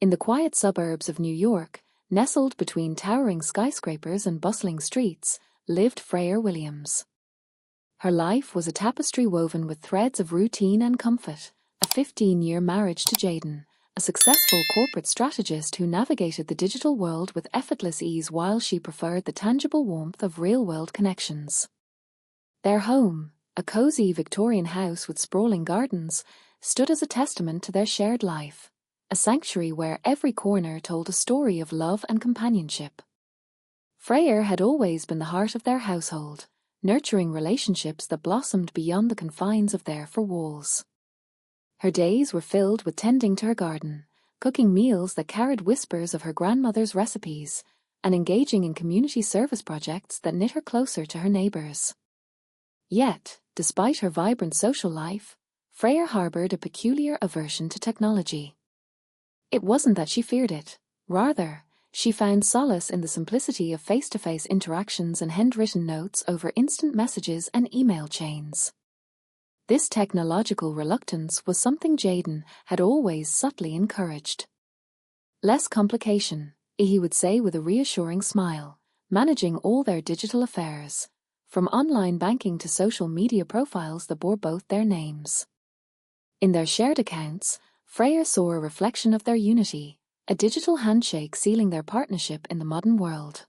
In the quiet suburbs of New York, nestled between towering skyscrapers and bustling streets, lived Freya Williams. Her life was a tapestry woven with threads of routine and comfort, a 15-year marriage to Jaden, a successful corporate strategist who navigated the digital world with effortless ease while she preferred the tangible warmth of real-world connections. Their home, a cozy Victorian house with sprawling gardens, stood as a testament to their shared life, a sanctuary where every corner told a story of love and companionship. Freya had always been the heart of their household, nurturing relationships that blossomed beyond the confines of their four walls. Her days were filled with tending to her garden, cooking meals that carried whispers of her grandmother's recipes, and engaging in community service projects that knit her closer to her neighbors. Yet, despite her vibrant social life, Freya harbored a peculiar aversion to technology. It wasn't that she feared it. Rather, she found solace in the simplicity of face-to-face interactions and handwritten notes over instant messages and email chains. This technological reluctance was something Jaden had always subtly encouraged. Less complication, he would say with a reassuring smile, managing all their digital affairs, from online banking to social media profiles that bore both their names. In their shared accounts, Freya saw a reflection of their unity, a digital handshake sealing their partnership in the modern world.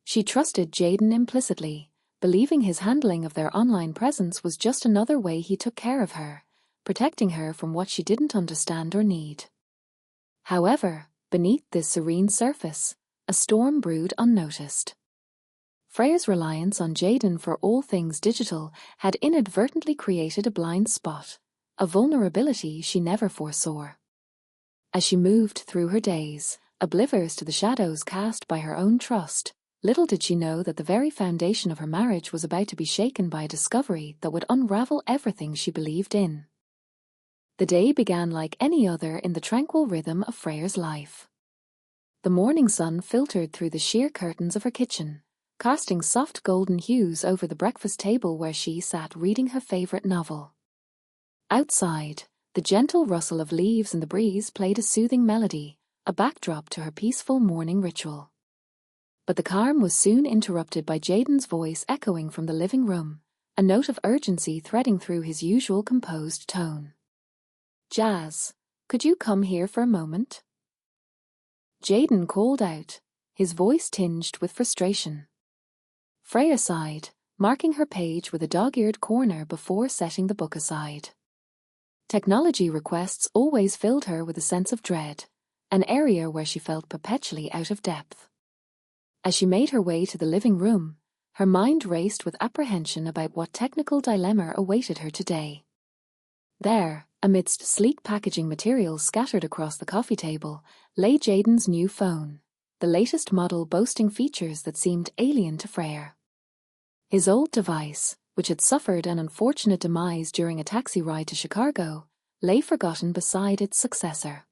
She trusted Jaden implicitly, believing his handling of their online presence was just another way he took care of her, protecting her from what she didn't understand or need. However, beneath this serene surface, a storm brewed unnoticed. Freya's reliance on Jaden for all things digital had inadvertently created a blind spot, a vulnerability she never foresaw. As she moved through her days, oblivious to the shadows cast by her own trust, little did she know that the very foundation of her marriage was about to be shaken by a discovery that would unravel everything she believed in. The day began like any other in the tranquil rhythm of Freya's life. The morning sun filtered through the sheer curtains of her kitchen, casting soft golden hues over the breakfast table where she sat reading her favorite novel. Outside, the gentle rustle of leaves in the breeze played a soothing melody, a backdrop to her peaceful morning ritual. But the calm was soon interrupted by Jaden's voice echoing from the living room, a note of urgency threading through his usual composed tone. "Jazz, could you come here for a moment?" Jaden called out, his voice tinged with frustration. Freya sighed, marking her page with a dog-eared corner before setting the book aside. Technology requests always filled her with a sense of dread, an area where she felt perpetually out of depth. As she made her way to the living room, her mind raced with apprehension about what technical dilemma awaited her today. There, amidst sleek packaging materials scattered across the coffee table, lay Jaden's new phone, the latest model boasting features that seemed alien to Freya. His old device, which had suffered an unfortunate demise during a taxi ride to Chicago, lay forgotten beside its successor.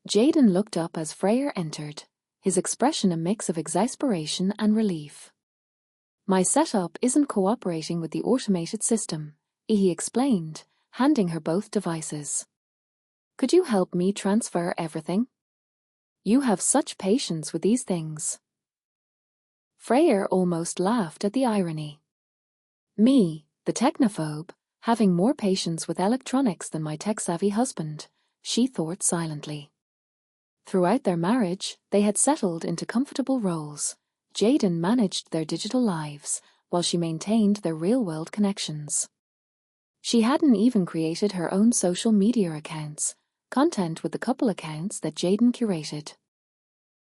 Jaden looked up as Freya entered, his expression a mix of exasperation and relief. "My setup isn't cooperating with the automated system," he explained, handing her both devices. "Could you help me transfer everything? You have such patience with these things." Freya almost laughed at the irony. Me, the technophobe, having more patience with electronics than my tech-savvy husband, she thought silently. Throughout their marriage, they had settled into comfortable roles. Jaden managed their digital lives, while she maintained their real-world connections. She hadn't even created her own social media accounts, content with the couple accounts that Jaden curated.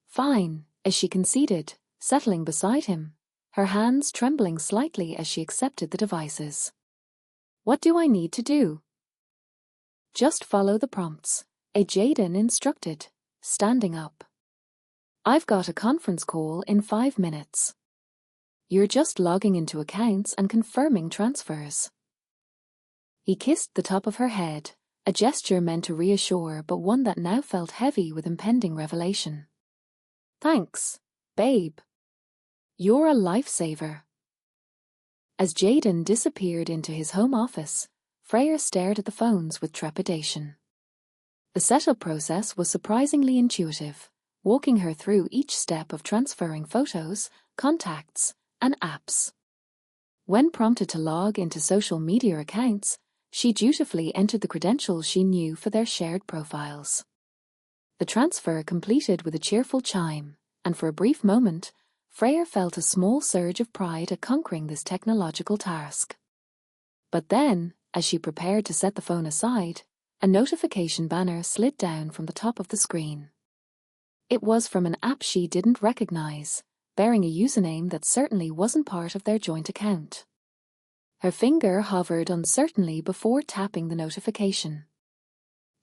"Fine," as she conceded, settling beside him, her hands trembling slightly as she accepted the devices. "What do I need to do?" "Just follow the prompts," Jaden instructed, standing up. "I've got a conference call in 5 minutes. You're just logging into accounts and confirming transfers." He kissed the top of her head, a gesture meant to reassure but one that now felt heavy with impending revelation. "Thanks, babe. You're a lifesaver." As Jaden disappeared into his home office, Freya stared at the phones with trepidation. The setup process was surprisingly intuitive, walking her through each step of transferring photos, contacts, and apps. When prompted to log into social media accounts, she dutifully entered the credentials she knew for their shared profiles. The transfer completed with a cheerful chime, and for a brief moment, Freya felt a small surge of pride at conquering this technological task. But then, as she prepared to set the phone aside, a notification banner slid down from the top of the screen. It was from an app she didn't recognize, bearing a username that certainly wasn't part of their joint account. Her finger hovered uncertainly before tapping the notification.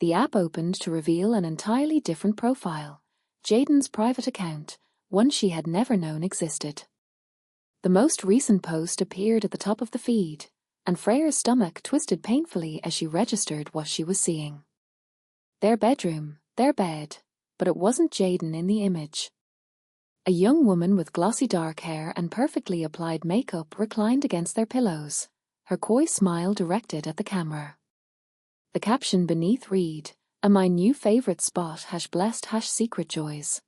The app opened to reveal an entirely different profile, Jaden's private account, one she had never known existed. The most recent post appeared at the top of the feed, and Freya's stomach twisted painfully as she registered what she was seeing. Their bedroom, their bed, but it wasn't Jaden in the image. A young woman with glossy dark hair and perfectly applied makeup reclined against their pillows, her coy smile directed at the camera. The caption beneath read, "My new favorite spot #blessed #secret joys."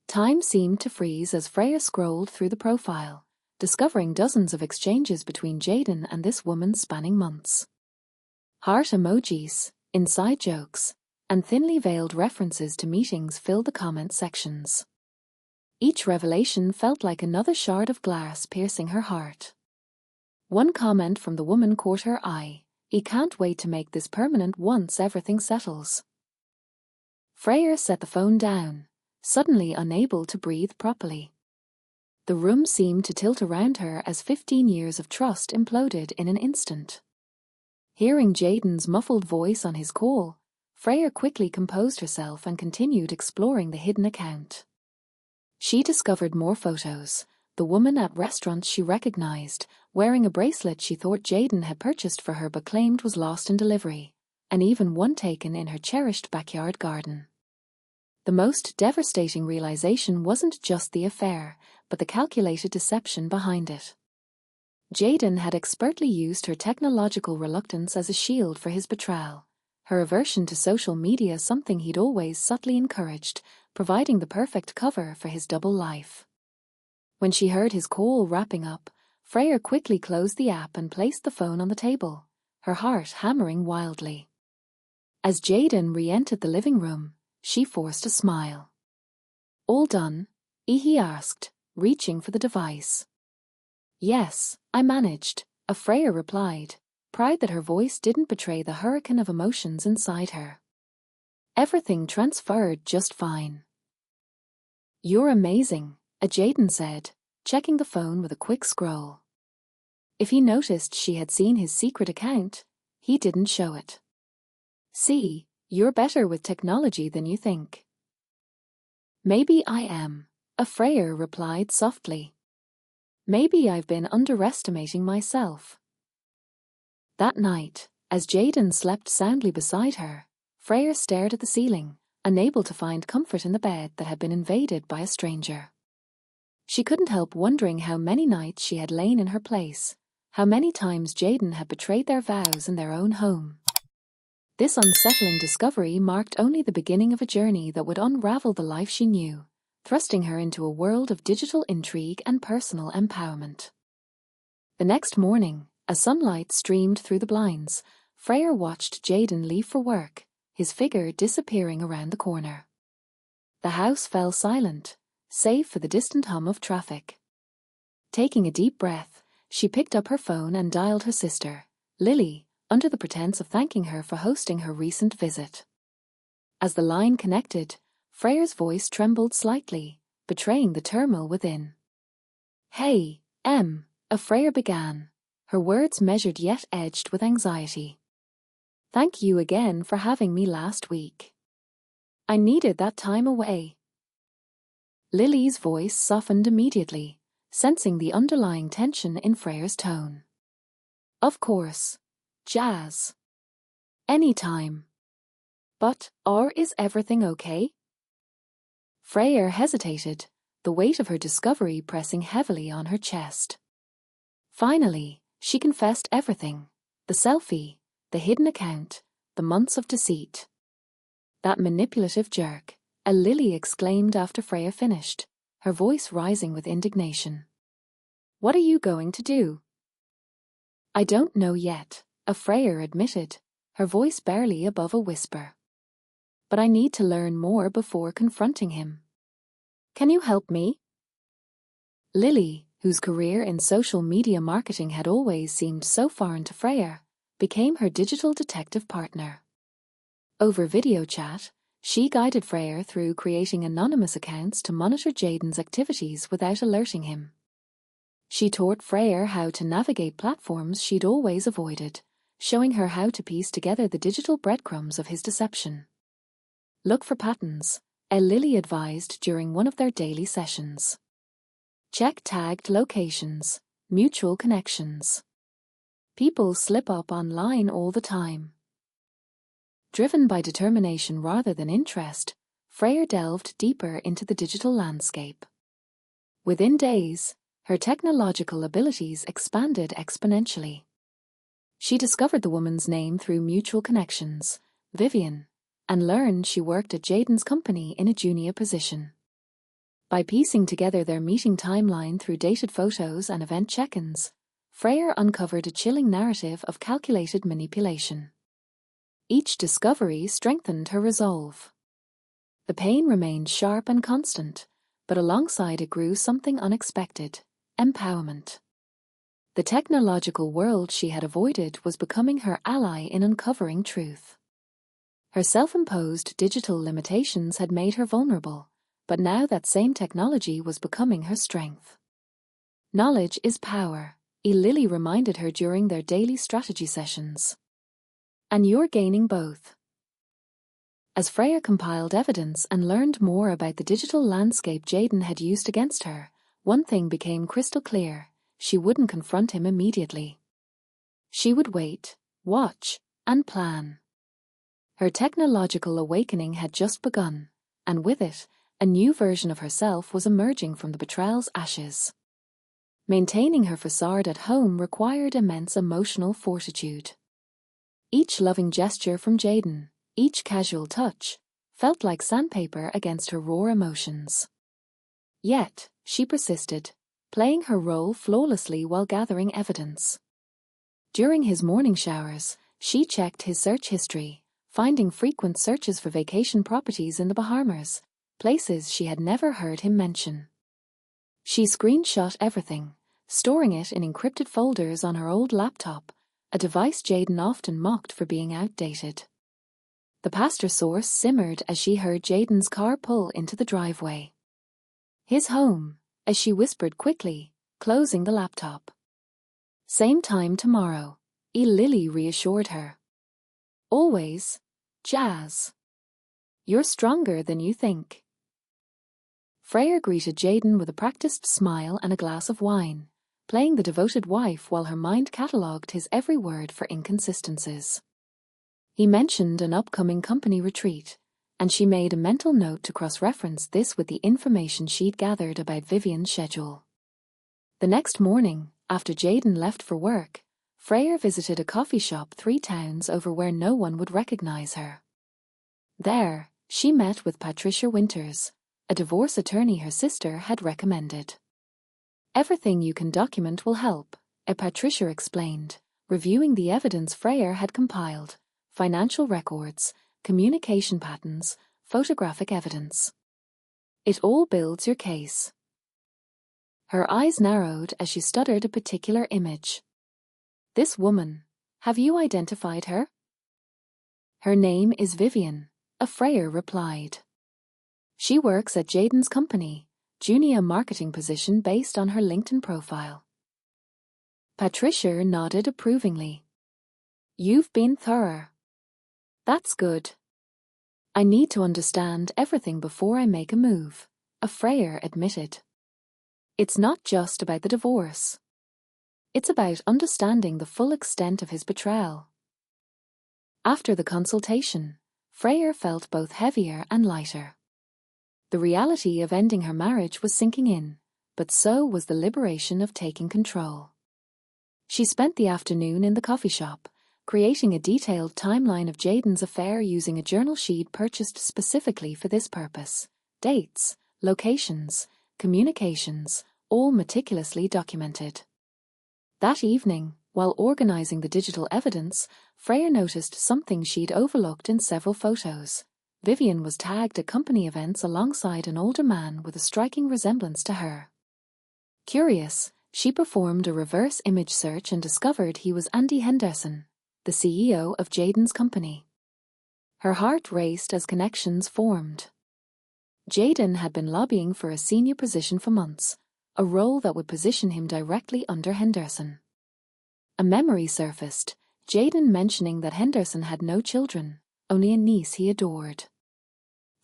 Time seemed to freeze as Freya scrolled through the profile, discovering dozens of exchanges between Jaden and this woman spanning months. Heart emojis, inside jokes, and thinly veiled references to meetings filled the comment sections. Each revelation felt like another shard of glass piercing her heart. One comment from the woman caught her eye, "He can't wait to make this permanent once everything settles." Freya set the phone down, suddenly unable to breathe properly. The room seemed to tilt around her as 15 years of trust imploded in an instant. Hearing Jaden's muffled voice on his call, Freya quickly composed herself and continued exploring the hidden account. She discovered more photos, the woman at restaurants she recognized, wearing a bracelet she thought Jaden had purchased for her but claimed was lost in delivery, and even one taken in her cherished backyard garden. The most devastating realization wasn't just the affair, but the calculated deception behind it. Jaden had expertly used her technological reluctance as a shield for his betrayal, her aversion to social media something he'd always subtly encouraged, providing the perfect cover for his double life. When she heard his call wrapping up, Freya quickly closed the app and placed the phone on the table, her heart hammering wildly. As Jaden re-entered the living room, she forced a smile. "All done?" he asked, reaching for the device. "Yes, I managed," Freya replied, pride that her voice didn't betray the hurricane of emotions inside her. "Everything transferred just fine." "You're amazing," Jaden said, checking the phone with a quick scroll. If he noticed she had seen his secret account, he didn't show it. "See, you're better with technology than you think." "Maybe I am," Freya replied softly. "Maybe I've been underestimating myself." That night, as Jaden slept soundly beside her, Freya stared at the ceiling, unable to find comfort in the bed that had been invaded by a stranger. She couldn't help wondering how many nights she had lain in her place, how many times Jaden had betrayed their vows in their own home. This unsettling discovery marked only the beginning of a journey that would unravel the life she knew, thrusting her into a world of digital intrigue and personal empowerment. The next morning, as sunlight streamed through the blinds, Freya watched Jaden leave for work, his figure disappearing around the corner. The house fell silent, save for the distant hum of traffic. Taking a deep breath, she picked up her phone and dialed her sister, Lily, under the pretense of thanking her for hosting her recent visit. As the line connected, Freya's voice trembled slightly, betraying the turmoil within. "Hey, Freya began, her words measured yet edged with anxiety. "Thank you again for having me last week. I needed that time away." Lily's voice softened immediately, sensing the underlying tension in Freya's tone. "Of course, Jazz. Anytime. But, is everything okay?" Freya hesitated, the weight of her discovery pressing heavily on her chest. Finally, she confessed everything: the selfie, the hidden account, the months of deceit. That manipulative jerk, a Lily exclaimed after Freya finished, her voice rising with indignation. What are you going to do? I don't know yet, a Freya admitted, her voice barely above a whisper. But I need to learn more before confronting him. Can you help me? Lily, whose career in social media marketing had always seemed so foreign to Freya, became her digital detective partner. Over video chat, she guided Freya through creating anonymous accounts to monitor Jaden's activities without alerting him. She taught Freya how to navigate platforms she'd always avoided, showing her how to piece together the digital breadcrumbs of his deception. Look for patterns, Lily advised during one of their daily sessions. Check tagged locations, mutual connections. People slip up online all the time. Driven by determination rather than interest, Freya delved deeper into the digital landscape. Within days, her technological abilities expanded exponentially. She discovered the woman's name through mutual connections, Vivian, and learned she worked at Jaden's company in a junior position. By piecing together their meeting timeline through dated photos and event check-ins, Freya uncovered a chilling narrative of calculated manipulation. Each discovery strengthened her resolve. The pain remained sharp and constant, but alongside it grew something unexpected: empowerment. The technological world she had avoided was becoming her ally in uncovering truth. Her self-imposed digital limitations had made her vulnerable, but now that same technology was becoming her strength. Knowledge is power, Lily reminded her during their daily strategy sessions. And you're gaining both. As Freya compiled evidence and learned more about the digital landscape Jaden had used against her, one thing became crystal clear: she wouldn't confront him immediately. She would wait, watch, and plan. Her technological awakening had just begun, and with it, a new version of herself was emerging from the betrayal's ashes. Maintaining her facade at home required immense emotional fortitude. Each loving gesture from Jaden, each casual touch, felt like sandpaper against her raw emotions. Yet, she persisted, playing her role flawlessly while gathering evidence. During his morning showers, she checked his search history, finding frequent searches for vacation properties in the Bahamas, places she had never heard him mention. She screenshot everything, storing it in encrypted folders on her old laptop, a device Jaden often mocked for being outdated. The pastor source simmered as she heard Jaden's car pull into the driveway. His home, as she whispered quickly, closing the laptop. Same time tomorrow, Lily reassured her. Always, Jazz. You're stronger than you think. Freya greeted Jaden with a practiced smile and a glass of wine, playing the devoted wife while her mind catalogued his every word for inconsistencies. He mentioned an upcoming company retreat, and she made a mental note to cross-reference this with the information she'd gathered about Vivian's schedule. The next morning, after Jaden left for work, Freya visited a coffee shop 3 towns over where no one would recognize her. There, she met with Patricia Winters, a divorce attorney her sister had recommended. Everything you can document will help, Patricia explained, reviewing the evidence Freya had compiled: financial records, communication patterns, photographic evidence. It all builds your case. Her eyes narrowed as she stuttered a particular image. This woman, have you identified her? Her name is Vivian, Freya replied. She works at Jaden's company, junior marketing position based on her LinkedIn profile. Patricia nodded approvingly. You've been thorough. That's good. I need to understand everything before I make a move, Freya admitted. It's not just about the divorce. It's about understanding the full extent of his betrayal. After the consultation, Freya felt both heavier and lighter. The reality of ending her marriage was sinking in, but so was the liberation of taking control. She spent the afternoon in the coffee shop, creating a detailed timeline of Jaden's affair using a journal sheet purchased specifically for this purpose. Dates, locations, communications, all meticulously documented. That evening, while organizing the digital evidence, Freya noticed something she'd overlooked in several photos. Vivian was tagged at company events alongside an older man with a striking resemblance to her. Curious, she performed a reverse image search and discovered he was Andy Henderson, the CEO of Jaden's company. Her heart raced as connections formed. Jaden had been lobbying for a senior position for months, a role that would position him directly under Henderson. A memory surfaced, Jaden mentioning that Henderson had no children, only a niece he adored.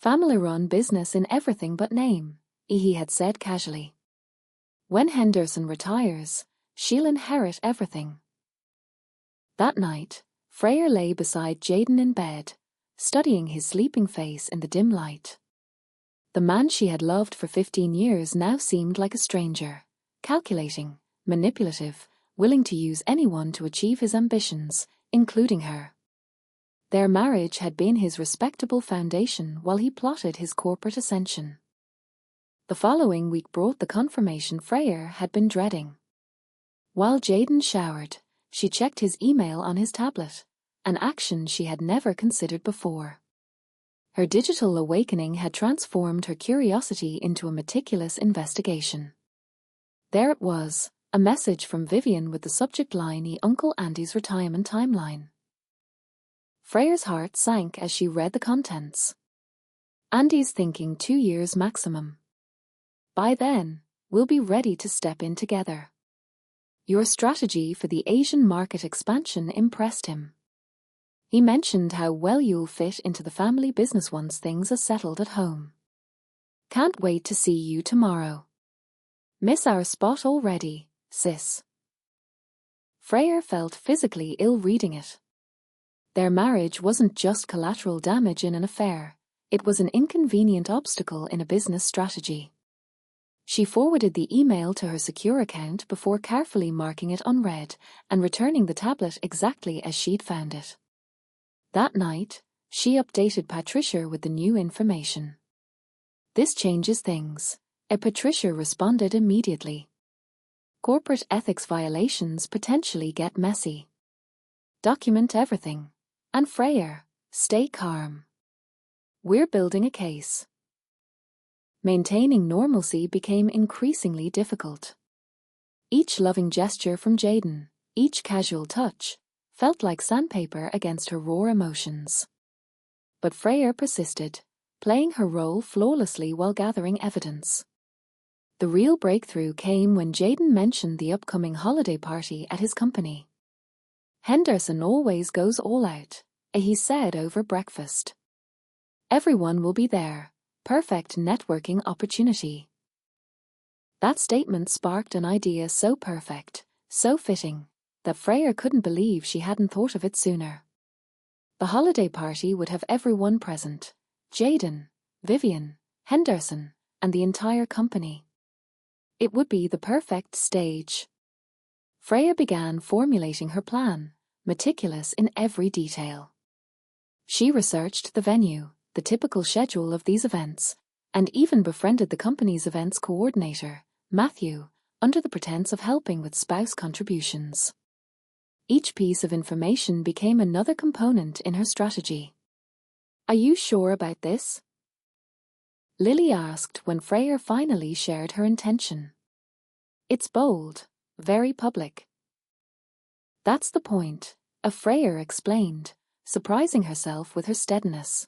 Family-run business in everything but name, he had said casually. When Henderson retires, she'll inherit everything. That night, Freya lay beside Jaden in bed, studying his sleeping face in the dim light. The man she had loved for 15 years now seemed like a stranger, calculating, manipulative, willing to use anyone to achieve his ambitions, including her. Their marriage had been his respectable foundation while he plotted his corporate ascension. The following week brought the confirmation Freya had been dreading. While Jaden showered, she checked his email on his tablet, an action she had never considered before. Her digital awakening had transformed her curiosity into a meticulous investigation. There it was, a message from Vivian with the subject line Uncle Andy's retirement timeline. Freya's heart sank as she read the contents. Andy's thinking 2 years maximum. By then, we'll be ready to step in together. Your strategy for the Asian market expansion impressed him. He mentioned how well you'll fit into the family business once things are settled at home. Can't wait to see you tomorrow. Miss our spot already, sis. Freya felt physically ill reading it. Their marriage wasn't just collateral damage in an affair, it was an inconvenient obstacle in a business strategy. She forwarded the email to her secure account before carefully marking it unread and returning the tablet exactly as she'd found it. That night, she updated Patricia with the new information. This changes things. Patricia responded immediately. Corporate ethics violations potentially get messy. Document everything. And Freya, stay calm. We're building a case. Maintaining normalcy became increasingly difficult. Each loving gesture from Jaden, each casual touch, felt like sandpaper against her raw emotions. But Freya persisted, playing her role flawlessly while gathering evidence. The real breakthrough came when Jaden mentioned the upcoming holiday party at his company. Henderson always goes all out, he said over breakfast. Everyone will be there, perfect networking opportunity. That statement sparked an idea so perfect, so fitting, that Freya couldn't believe she hadn't thought of it sooner. The holiday party would have everyone present: Jaden, Vivian, Henderson, and the entire company. It would be the perfect stage. Freya began formulating her plan, meticulous in every detail. She researched the venue, the typical schedule of these events, and even befriended the company's events coordinator, Matthew, under the pretense of helping with spouse contributions. Each piece of information became another component in her strategy. Are you sure about this? Lily asked when Freya finally shared her intention. It's bold, very public. That's the point, Freya explained, surprising herself with her steadiness.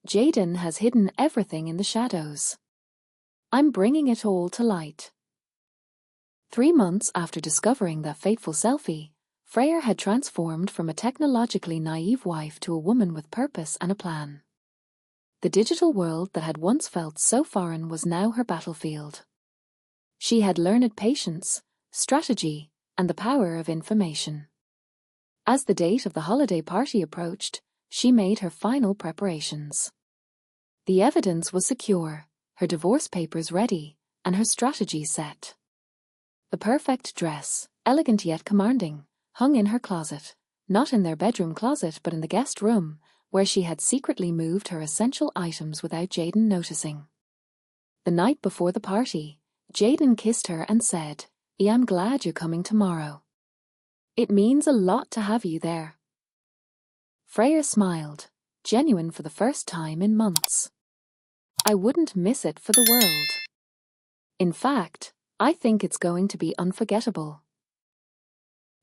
Jaden has hidden everything in the shadows. I'm bringing it all to light. 3 months after discovering that fateful selfie, Freya had transformed from a technologically naive wife to a woman with purpose and a plan. The digital world that had once felt so foreign was now her battlefield. She had learned patience, strategy, and the power of information. As the date of the holiday party approached, she made her final preparations. The evidence was secure, her divorce papers ready, and her strategy set. The perfect dress, elegant yet commanding, hung in her closet, not in their bedroom closet but in the guest room, where she had secretly moved her essential items without Jaden noticing. The night before the party, Jaden kissed her and said, "I'm glad you're coming tomorrow. It means a lot to have you there." Freya smiled, genuine for the first time in months. "I wouldn't miss it for the world. In fact, I think it's going to be unforgettable."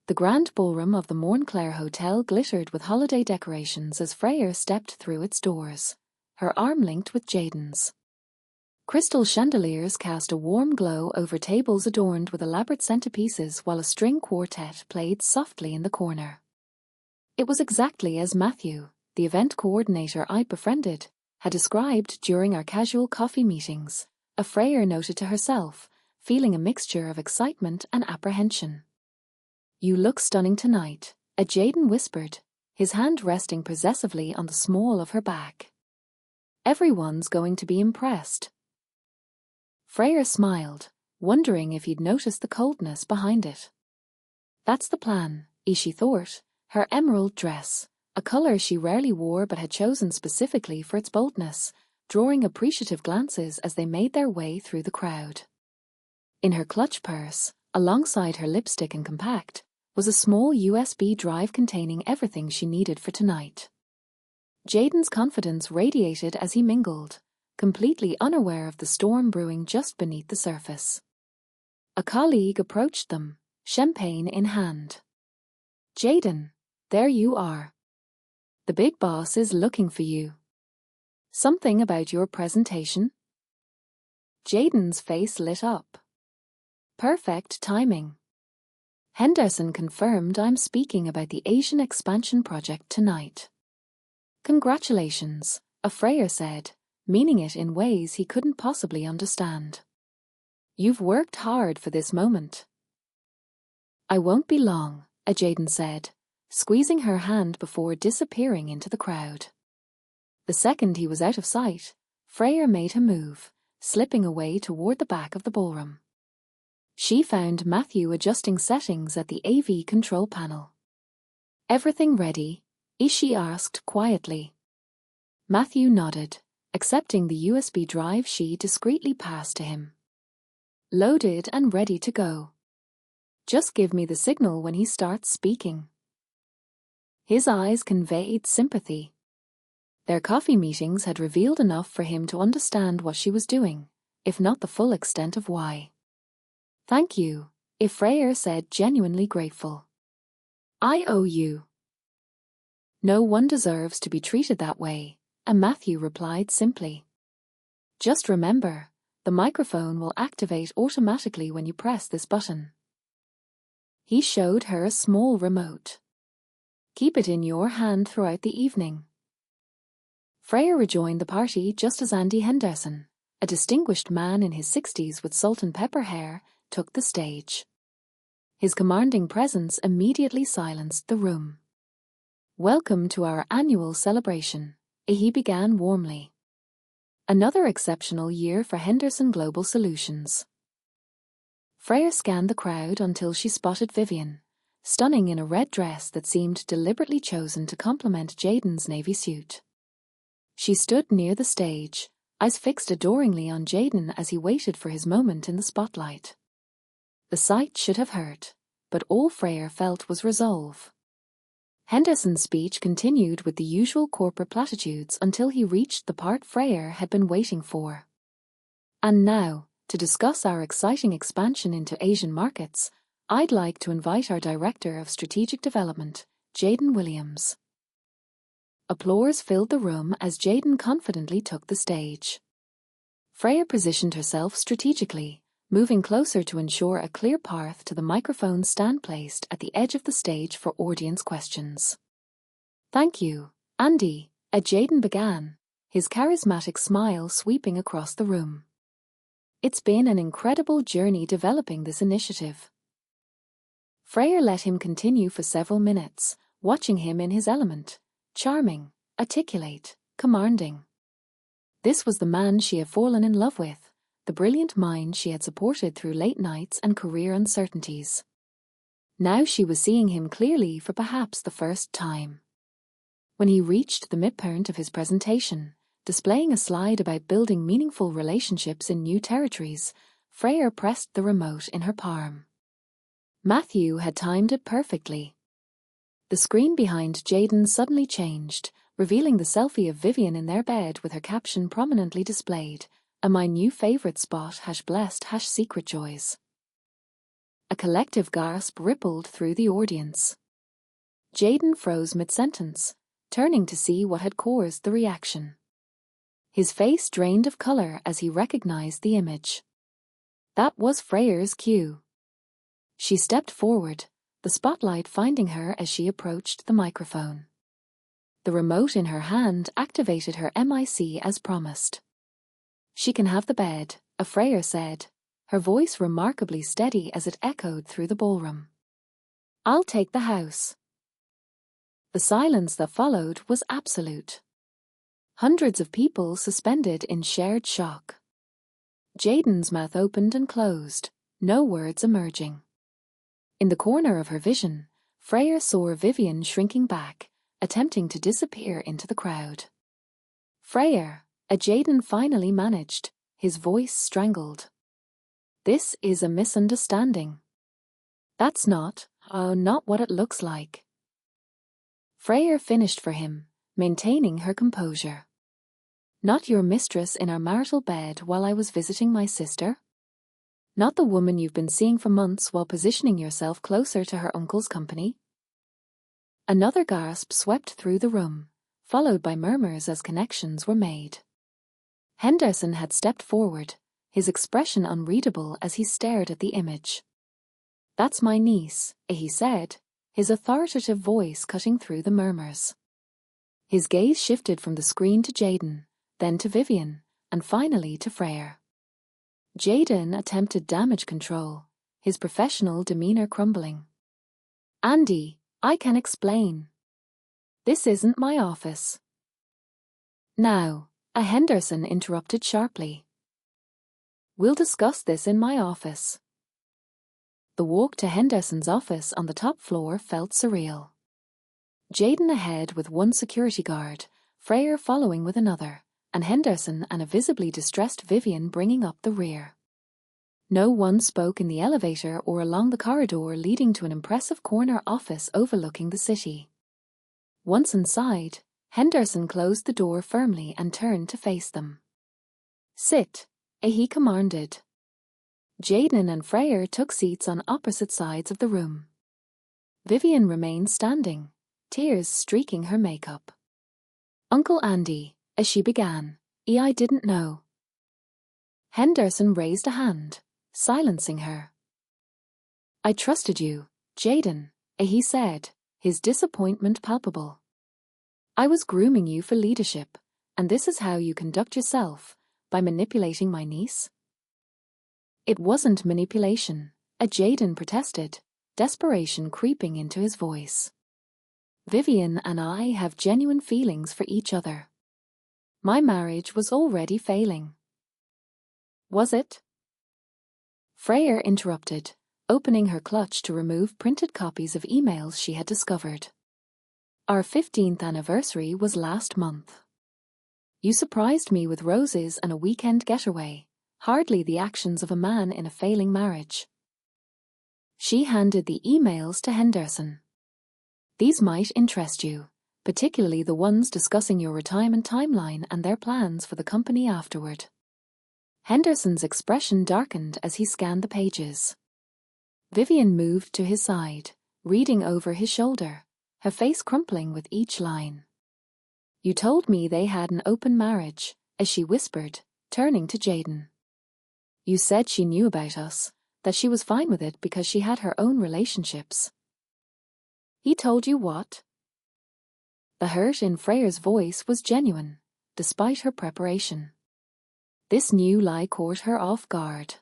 The grand ballroom of the Montclair Hotel glittered with holiday decorations as Freya stepped through its doors, her arm linked with Jaden's. Crystal chandeliers cast a warm glow over tables adorned with elaborate centerpieces while a string quartet played softly in the corner. It was exactly as Matthew, the event coordinator I befriended, had described during our casual coffee meetings, a Freya noted to herself, feeling a mixture of excitement and apprehension. "You look stunning tonight," a Jaden whispered, his hand resting possessively on the small of her back. "Everyone's going to be impressed." Freya smiled, wondering if he'd noticed the coldness behind it. That's the plan, she thought, her emerald dress, a color she rarely wore but had chosen specifically for its boldness, drawing appreciative glances as they made their way through the crowd. In her clutch purse, alongside her lipstick and compact, was a small USB drive containing everything she needed for tonight. Jaden's confidence radiated as he mingled, completely unaware of the storm brewing just beneath the surface. A colleague approached them, champagne in hand. "Jaden, there you are. The big boss is looking for you. Something about your presentation?" Jaden's face lit up. "Perfect timing. Henderson confirmed I'm speaking about the Asian expansion project tonight." "Congratulations," Freya said, meaning it in ways he couldn't possibly understand. "You've worked hard for this moment." "I won't be long," Jaden said, squeezing her hand before disappearing into the crowd. The second he was out of sight, Freya made a move, slipping away toward the back of the ballroom. She found Matthew adjusting settings at the AV control panel. "Everything ready?" she asked quietly. Matthew nodded, accepting the USB drive she discreetly passed to him. "Loaded and ready to go. Just give me the signal when he starts speaking." His eyes conveyed sympathy. Their coffee meetings had revealed enough for him to understand what she was doing, if not the full extent of why. "Thank you," Freya said, genuinely grateful. "I owe you." "No one deserves to be treated that way," Matthew replied simply. "Just remember, the microphone will activate automatically when you press this button." He showed her a small remote. "Keep it in your hand throughout the evening." Freya rejoined the party just as Andy Henderson, a distinguished man in his 60s with salt and pepper hair, took the stage. His commanding presence immediately silenced the room. "Welcome to our annual celebration," he began warmly. "Another exceptional year for Henderson Global Solutions." Freya scanned the crowd until she spotted Vivian, stunning in a red dress that seemed deliberately chosen to complement Jaden's navy suit. She stood near the stage, eyes fixed adoringly on Jaden as he waited for his moment in the spotlight. The sight should have hurt, but all Freya felt was resolve. Henderson's speech continued with the usual corporate platitudes until he reached the part Freya had been waiting for. "And now, to discuss our exciting expansion into Asian markets, I'd like to invite our Director of Strategic Development, Jaden Williams." Applause filled the room as Jaden confidently took the stage. Freya positioned herself strategically, moving closer to ensure a clear path to the microphone stand placed at the edge of the stage for audience questions. "Thank you, Andy," Jaden began, his charismatic smile sweeping across the room. "It's been an incredible journey developing this initiative." Freya let him continue for several minutes, watching him in his element, charming, articulate, commanding. This was the man she had fallen in love with, the brilliant mind she had supported through late nights and career uncertainties. Now she was seeing him clearly for perhaps the first time. When he reached the midpoint of his presentation, displaying a slide about building meaningful relationships in new territories, Freya pressed the remote in her palm. Matthew had timed it perfectly. The screen behind Jaden suddenly changed, revealing the selfie of Vivian in their bed with her caption prominently displayed, "A my new favorite spot #blessed #secret joys." A collective gasp rippled through the audience. Jaden froze mid-sentence, turning to see what had caused the reaction. His face drained of color as he recognized the image. That was Freya's cue. She stepped forward, the spotlight finding her as she approached the microphone. The remote in her hand activated her mic as promised. "She can have the bed," Freya said, her voice remarkably steady as it echoed through the ballroom. "I'll take the house." The silence that followed was absolute. Hundreds of people suspended in shared shock. Jaden's mouth opened and closed, no words emerging. In the corner of her vision, Freya saw Vivian shrinking back, attempting to disappear into the crowd. "Freya," Jaden finally managed, his voice strangled. "This is a misunderstanding. That's not what it looks like." Freya finished for him, maintaining her composure. "Not your mistress in our marital bed while I was visiting my sister? Not the woman you've been seeing for months while positioning yourself closer to her uncle's company?" Another gasp swept through the room, followed by murmurs as connections were made. Henderson had stepped forward, his expression unreadable as he stared at the image. "That's my niece," he said, his authoritative voice cutting through the murmurs. His gaze shifted from the screen to Jaden, then to Vivian, and finally to Freya. Jaden attempted damage control, his professional demeanor crumbling. "Andy, I can explain. This isn't my office." "Now," Henderson interrupted sharply. "We'll discuss this in my office." The walk to Henderson's office on the top floor felt surreal. Jaden ahead with one security guard, Freya following with another, and Henderson and a visibly distressed Vivian bringing up the rear. No one spoke in the elevator or along the corridor leading to an impressive corner office overlooking the city. Once inside, Henderson closed the door firmly and turned to face them. "Sit," he commanded. Jaden and Freya took seats on opposite sides of the room. Vivian remained standing, tears streaking her makeup. "Uncle Andy," as she began, "I didn't know." Henderson raised a hand, silencing her. "I trusted you, Jaden," he said, his disappointment palpable. "I was grooming you for leadership, and this is how you conduct yourself, by manipulating my niece?" "It wasn't manipulation," Jaden protested, desperation creeping into his voice. "Vivian and I have genuine feelings for each other. My marriage was already failing." "Was it?" Freya interrupted, opening her clutch to remove printed copies of emails she had discovered. "Our 15th anniversary was last month. You surprised me with roses and a weekend getaway, hardly the actions of a man in a failing marriage." She handed the emails to Henderson. "These might interest you, particularly the ones discussing your retirement timeline and their plans for the company afterward." Henderson's expression darkened as he scanned the pages. Vivian moved to his side, reading over his shoulder, her face crumpling with each line. "You told me they had an open marriage," as she whispered, turning to Jaden. "You said she knew about us, that she was fine with it because she had her own relationships." "He told you what?" The hurt in Freya's voice was genuine, despite her preparation. This new lie caught her off guard.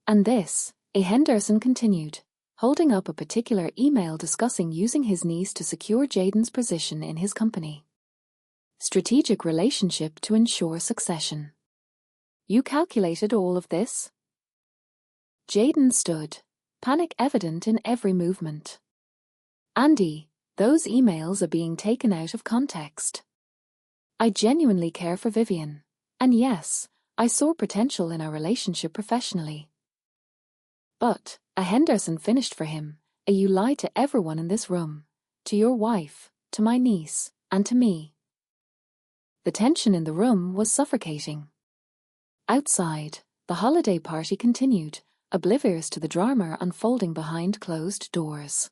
"And this," Henderson continued, holding up a particular email discussing using his niece to secure Jaden's position in his company. "Strategic relationship to ensure succession. You calculated all of this?" Jaden stood, panic evident in every movement. "Andy, those emails are being taken out of context. I genuinely care for Vivian. And yes, I saw potential in our relationship professionally. But, Henderson finished for him, you lied to everyone in this room. To your wife, to my niece, and to me." The tension in the room was suffocating. Outside, the holiday party continued, oblivious to the drama unfolding behind closed doors.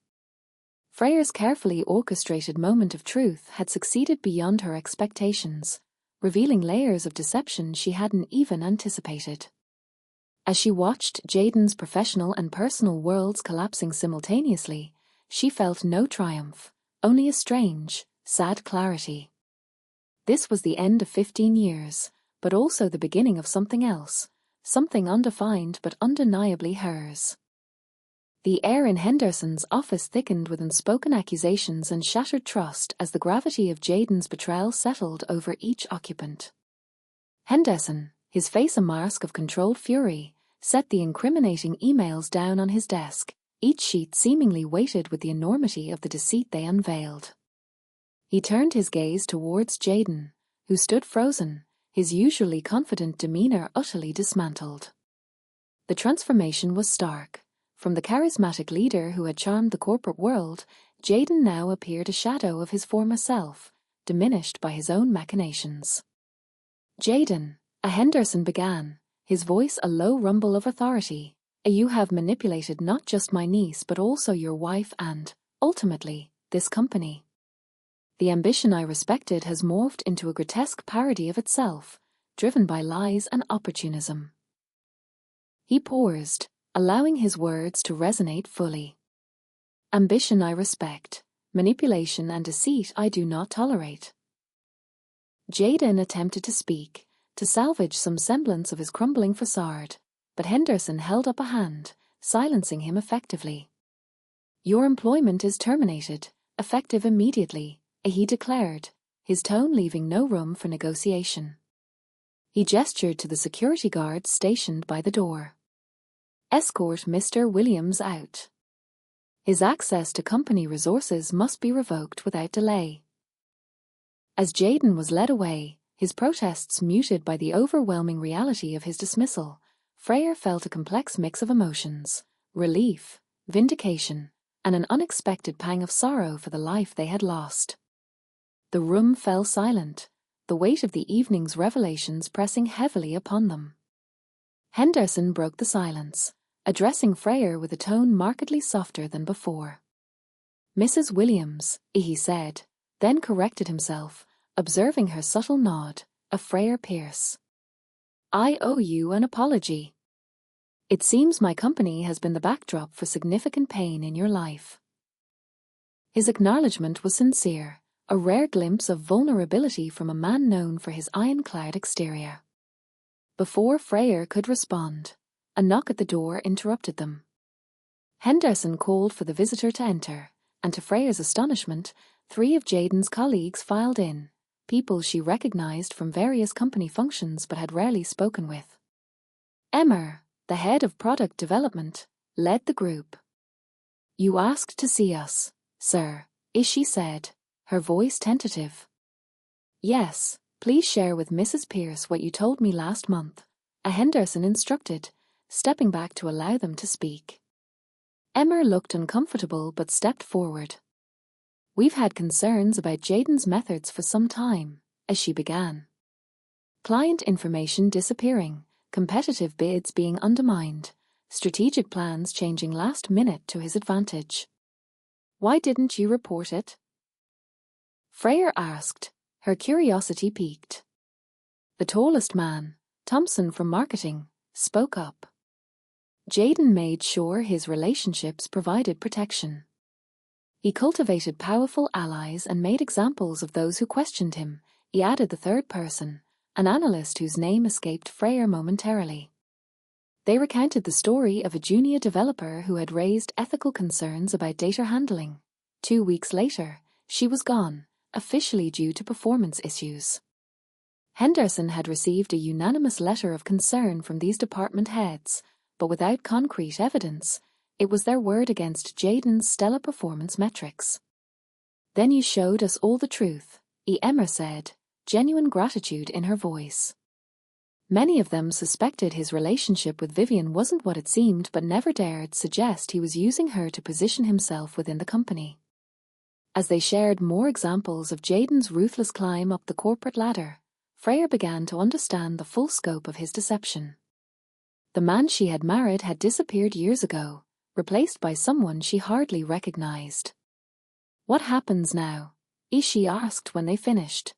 Freya's carefully orchestrated moment of truth had succeeded beyond her expectations, revealing layers of deception she hadn't even anticipated. As she watched Jaden's professional and personal worlds collapsing simultaneously, she felt no triumph, only a strange, sad clarity. This was the end of 15 years, but also the beginning of something else, something undefined but undeniably hers. The air in Henderson's office thickened with unspoken accusations and shattered trust as the gravity of Jaden's betrayal settled over each occupant. Henderson, his face a mask of controlled fury, set the incriminating emails down on his desk, each sheet seemingly weighted with the enormity of the deceit they unveiled. He turned his gaze towards Jaden, who stood frozen, his usually confident demeanor utterly dismantled. The transformation was stark. From the charismatic leader who had charmed the corporate world, Jaden now appeared a shadow of his former self, diminished by his own machinations. "Jaden," Henderson began, his voice a low rumble of authority, "you have manipulated not just my niece but also your wife and, ultimately, this company. The ambition I respected has morphed into a grotesque parody of itself, driven by lies and opportunism." He paused, allowing his words to resonate fully. "Ambition I respect, manipulation and deceit I do not tolerate." Jaden attempted to speak, to salvage some semblance of his crumbling facade, but Henderson held up a hand, silencing him effectively. "Your employment is terminated, effective immediately," he declared, his tone leaving no room for negotiation. He gestured to the security guards stationed by the door. "Escort Mr. Williams out. His access to company resources must be revoked without delay." As Jaden was led away, his protests muted by the overwhelming reality of his dismissal, Freya felt a complex mix of emotions: relief, vindication, and an unexpected pang of sorrow for the life they had lost. The room fell silent, the weight of the evening's revelations pressing heavily upon them. Henderson broke the silence, addressing Freya with a tone markedly softer than before. "Mrs. Williams," he said, then corrected himself, observing her subtle nod, "a Freya Pierce. I owe you an apology. It seems my company has been the backdrop for significant pain in your life." His acknowledgement was sincere, a rare glimpse of vulnerability from a man known for his ironclad exterior. Before Freya could respond, a knock at the door interrupted them. Henderson called for the visitor to enter, and to Freya's astonishment, 3 of Jaden's colleagues filed in, people she recognized from various company functions but had rarely spoken with. Emma, the head of product development, led the group. "You asked to see us, sir," she said, her voice tentative. "Yes, please share with Mrs. Pierce what you told me last month," Henderson instructed, stepping back to allow them to speak. Emma looked uncomfortable but stepped forward. "We've had concerns about Jaden's methods for some time," as she began. "Client information disappearing, competitive bids being undermined, strategic plans changing last minute to his advantage. Why didn't you report it?" Freya asked, her curiosity piqued. The tallest man, Thompson from marketing, spoke up. Jaden made sure his relationships provided protection. He cultivated powerful allies and made examples of those who questioned him, he added the third person, an analyst whose name escaped Freya momentarily. They recounted the story of a junior developer who had raised ethical concerns about data handling. 2 weeks later, she was gone, officially due to performance issues. Henderson had received a unanimous letter of concern from these department heads, but without concrete evidence, It was their word against Jaden's stellar performance metrics. "Then you showed us all the truth," Emma said, genuine gratitude in her voice. Many of them suspected his relationship with Vivian wasn't what it seemed, but never dared suggest he was using her to position himself within the company. As they shared more examples of Jaden's ruthless climb up the corporate ladder, Freya began to understand the full scope of his deception. The man she had married had disappeared years ago, replaced by someone she hardly recognized. "What happens now?" she asked when they finished.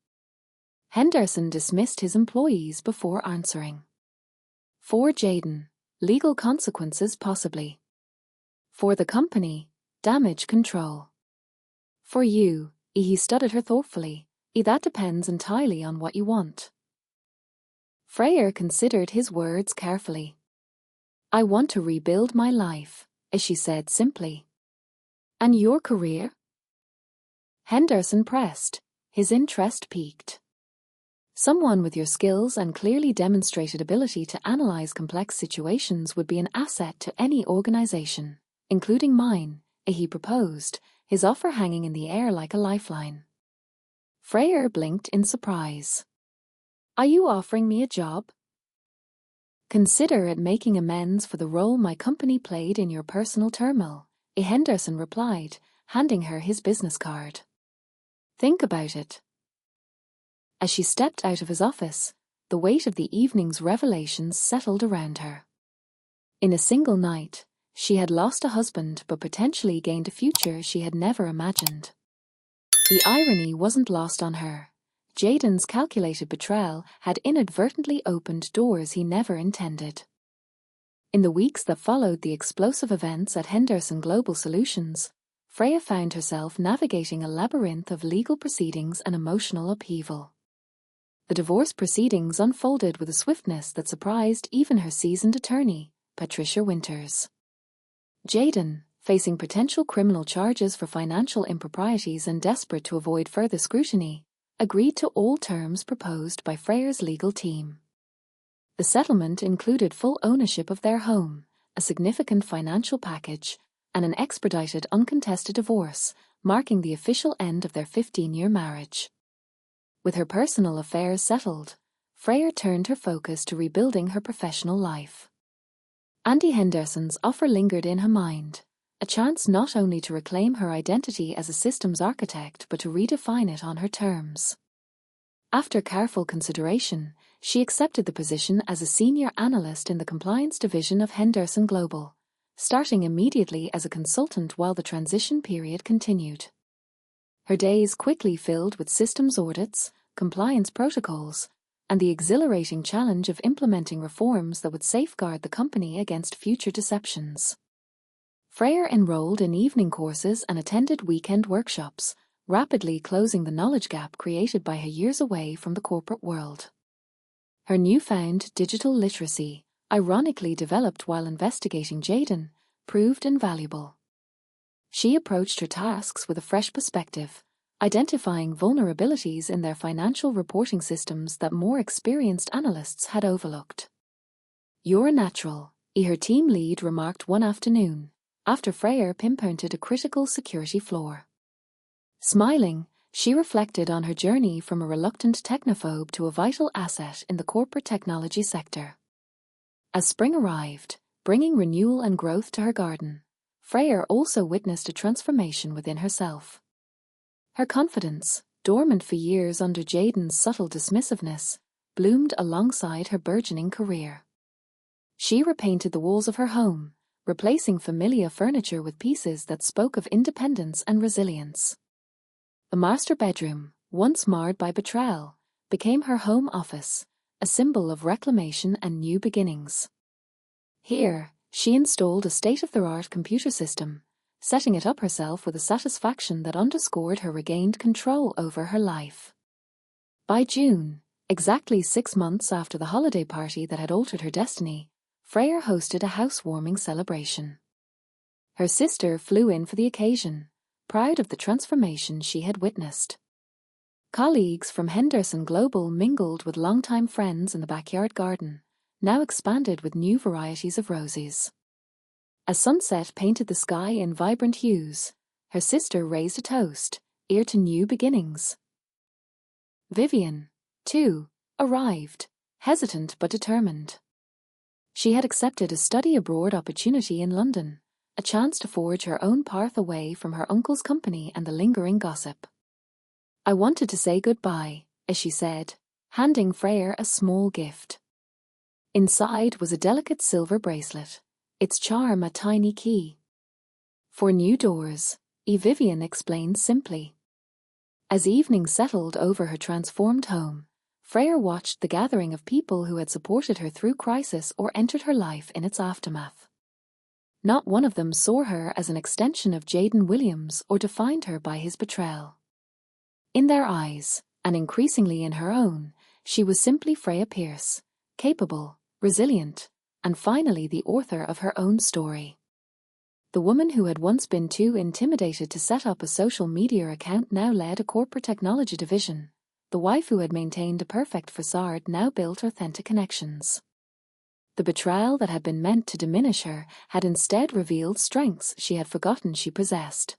Henderson dismissed his employees before answering. For Jaden, legal consequences possibly. For the company, damage control. For you, he studied her thoughtfully, that depends entirely on what you want. Freya considered his words carefully. "I want to rebuild my life," she said simply. "And your career?" Henderson pressed, his interest piqued. "Someone with your skills and clearly demonstrated ability to analyze complex situations would be an asset to any organization, including mine," he proposed, his offer hanging in the air like a lifeline. Freya blinked in surprise. "Are you offering me a job?" "Consider it making amends for the role my company played in your personal turmoil," Henderson replied, handing her his business card. "Think about it." As she stepped out of his office, the weight of the evening's revelations settled around her. In a single night, she had lost a husband but potentially gained a future she had never imagined. The irony wasn't lost on her. Jaden's calculated betrayal had inadvertently opened doors he never intended. In the weeks that followed the explosive events at Henderson Global Solutions, Freya found herself navigating a labyrinth of legal proceedings and emotional upheaval. The divorce proceedings unfolded with a swiftness that surprised even her seasoned attorney, Patricia Winters. Jaden, facing potential criminal charges for financial improprieties and desperate to avoid further scrutiny, agreed to all terms proposed by Freya's legal team. The settlement included full ownership of their home, a significant financial package, and an expedited uncontested divorce, marking the official end of their 15-year marriage. With her personal affairs settled, Freya turned her focus to rebuilding her professional life. Andy Henderson's offer lingered in her mind, a chance not only to reclaim her identity as a systems architect but to redefine it on her terms. After careful consideration, she accepted the position as a senior analyst in the compliance division of Henderson Global, starting immediately as a consultant while the transition period continued. Her days quickly filled with systems audits, compliance protocols, and the exhilarating challenge of implementing reforms that would safeguard the company against future deceptions. Freya enrolled in evening courses and attended weekend workshops, rapidly closing the knowledge gap created by her years away from the corporate world. Her newfound digital literacy, ironically developed while investigating Jaden, proved invaluable. She approached her tasks with a fresh perspective, identifying vulnerabilities in their financial reporting systems that more experienced analysts had overlooked. "You're a natural," her team lead remarked one afternoon, after Freya pinpointed a critical security flaw. Smiling, she reflected on her journey from a reluctant technophobe to a vital asset in the corporate technology sector. As spring arrived, bringing renewal and growth to her garden, Freya also witnessed a transformation within herself. Her confidence, dormant for years under Jaden's subtle dismissiveness, bloomed alongside her burgeoning career. She repainted the walls of her home, replacing familiar furniture with pieces that spoke of independence and resilience. The master bedroom, once marred by betrayal, became her home office, a symbol of reclamation and new beginnings. Here, she installed a state-of-the-art computer system, setting it up herself with a satisfaction that underscored her regained control over her life. By June, exactly 6 months after the holiday party that had altered her destiny, Freya hosted a housewarming celebration. Her sister flew in for the occasion, proud of the transformation she had witnessed. Colleagues from Henderson Global mingled with longtime friends in the backyard garden, now expanded with new varieties of roses. As sunset painted the sky in vibrant hues, her sister raised a toast, "Heir to new beginnings." Vivian, too, arrived, hesitant but determined. She had accepted a study abroad opportunity in London, a chance to forge her own path away from her uncle's company and the lingering gossip. "I wanted to say goodbye," as she said, handing Freya a small gift. Inside was a delicate silver bracelet, its charm a tiny key. "For new doors," Vivian explained simply. As evening settled over her transformed home, Freya watched the gathering of people who had supported her through crisis or entered her life in its aftermath. Not one of them saw her as an extension of Jaden Williams or defined her by his betrayal. In their eyes, and increasingly in her own, she was simply Freya Pierce, capable, resilient, and finally the author of her own story. The woman who had once been too intimidated to set up a social media account now led a corporate technology division. The wife who had maintained a perfect facade now built authentic connections. The betrayal that had been meant to diminish her had instead revealed strengths she had forgotten she possessed.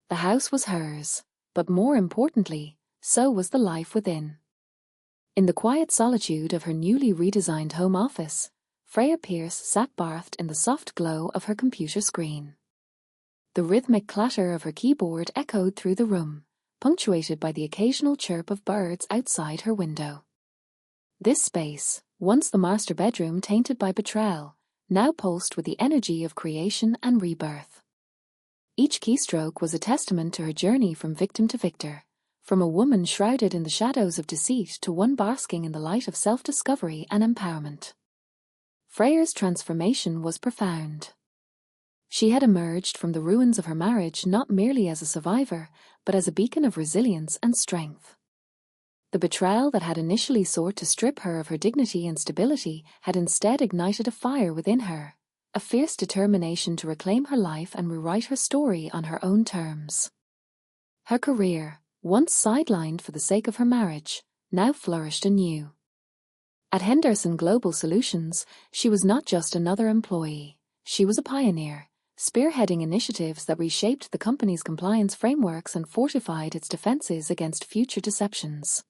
The house was hers, but more importantly, so was the life within. In the quiet solitude of her newly redesigned home office, Freya Pierce sat bathed in the soft glow of her computer screen. The rhythmic clatter of her keyboard echoed through the room, punctuated by the occasional chirp of birds outside her window. This space, once the master bedroom tainted by betrayal, now pulsed with the energy of creation and rebirth. Each keystroke was a testament to her journey from victim to victor, from a woman shrouded in the shadows of deceit to one basking in the light of self-discovery and empowerment. Freya's transformation was profound. She had emerged from the ruins of her marriage not merely as a survivor, but as a beacon of resilience and strength. The betrayal that had initially sought to strip her of her dignity and stability had instead ignited a fire within her, a fierce determination to reclaim her life and rewrite her story on her own terms. Her career, once sidelined for the sake of her marriage, now flourished anew. At Henderson Global Solutions, she was not just another employee, she was a pioneer, spearheading initiatives that reshaped the company's compliance frameworks and fortified its defenses against future deceptions.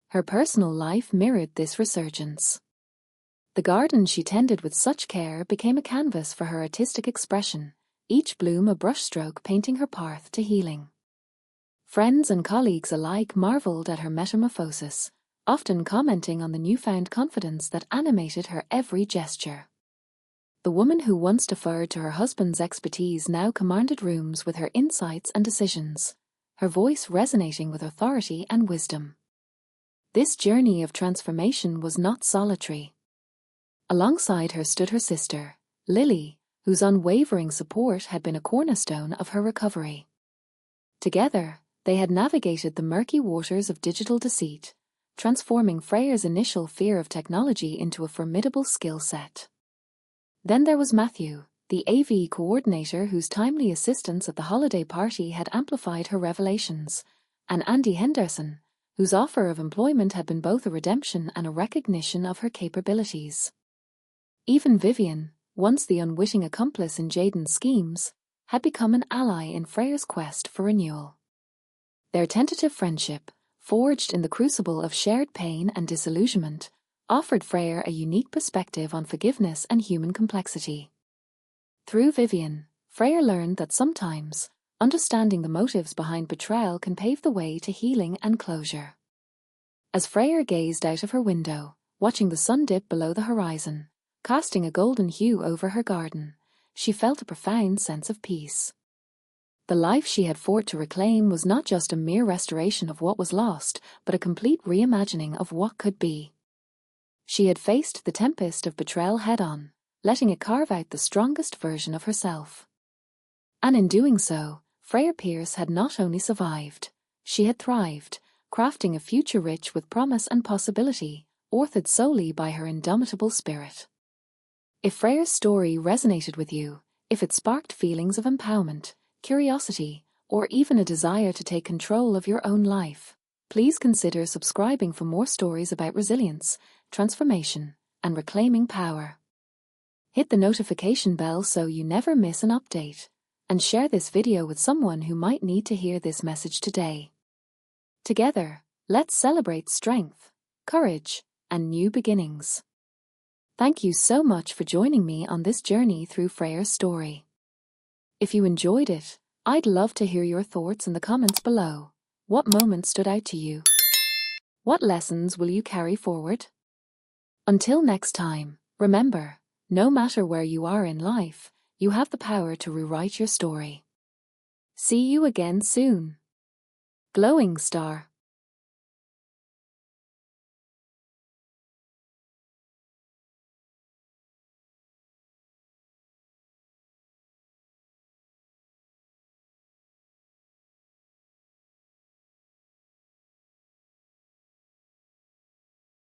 Her personal life mirrored this resurgence. The garden she tended with such care became a canvas for her artistic expression, each bloom a brushstroke painting her path to healing. Friends and colleagues alike marveled at her metamorphosis, often commenting on the newfound confidence that animated her every gesture. The woman who once deferred to her husband's expertise now commanded rooms with her insights and decisions, her voice resonating with authority and wisdom. This journey of transformation was not solitary. Alongside her stood her sister, Lily, whose unwavering support had been a cornerstone of her recovery. Together, they had navigated the murky waters of digital deceit, transforming Freya's initial fear of technology into a formidable skill set. Then there was Matthew, the AV coordinator whose timely assistance at the holiday party had amplified her revelations, and Andy Henderson, whose offer of employment had been both a redemption and a recognition of her capabilities. Even Vivian, once the unwitting accomplice in Jaden's schemes, had become an ally in Freya's quest for renewal. Their tentative friendship, forged in the crucible of shared pain and disillusionment, offered Freya a unique perspective on forgiveness and human complexity. Through Vivian, Freya learned that sometimes, understanding the motives behind betrayal can pave the way to healing and closure. As Freya gazed out of her window, watching the sun dip below the horizon, casting a golden hue over her garden, she felt a profound sense of peace. The life she had fought to reclaim was not just a mere restoration of what was lost, but a complete reimagining of what could be. She had faced the tempest of betrayal head-on, letting it carve out the strongest version of herself. And in doing so, Freya Pierce had not only survived, she had thrived, crafting a future rich with promise and possibility, authored solely by her indomitable spirit. If Freya's story resonated with you, if it sparked feelings of empowerment, curiosity, or even a desire to take control of your own life, please consider subscribing for more stories about resilience, transformation, and reclaiming power. Hit the notification bell so you never miss an update, and share this video with someone who might need to hear this message today. Together, let's celebrate strength, courage, and new beginnings. Thank you so much for joining me on this journey through Freya's story. If you enjoyed it, I'd love to hear your thoughts in the comments below. What moment stood out to you? What lessons will you carry forward? Until next time, remember, no matter where you are in life, you have the power to rewrite your story. See you again soon. Glowing star.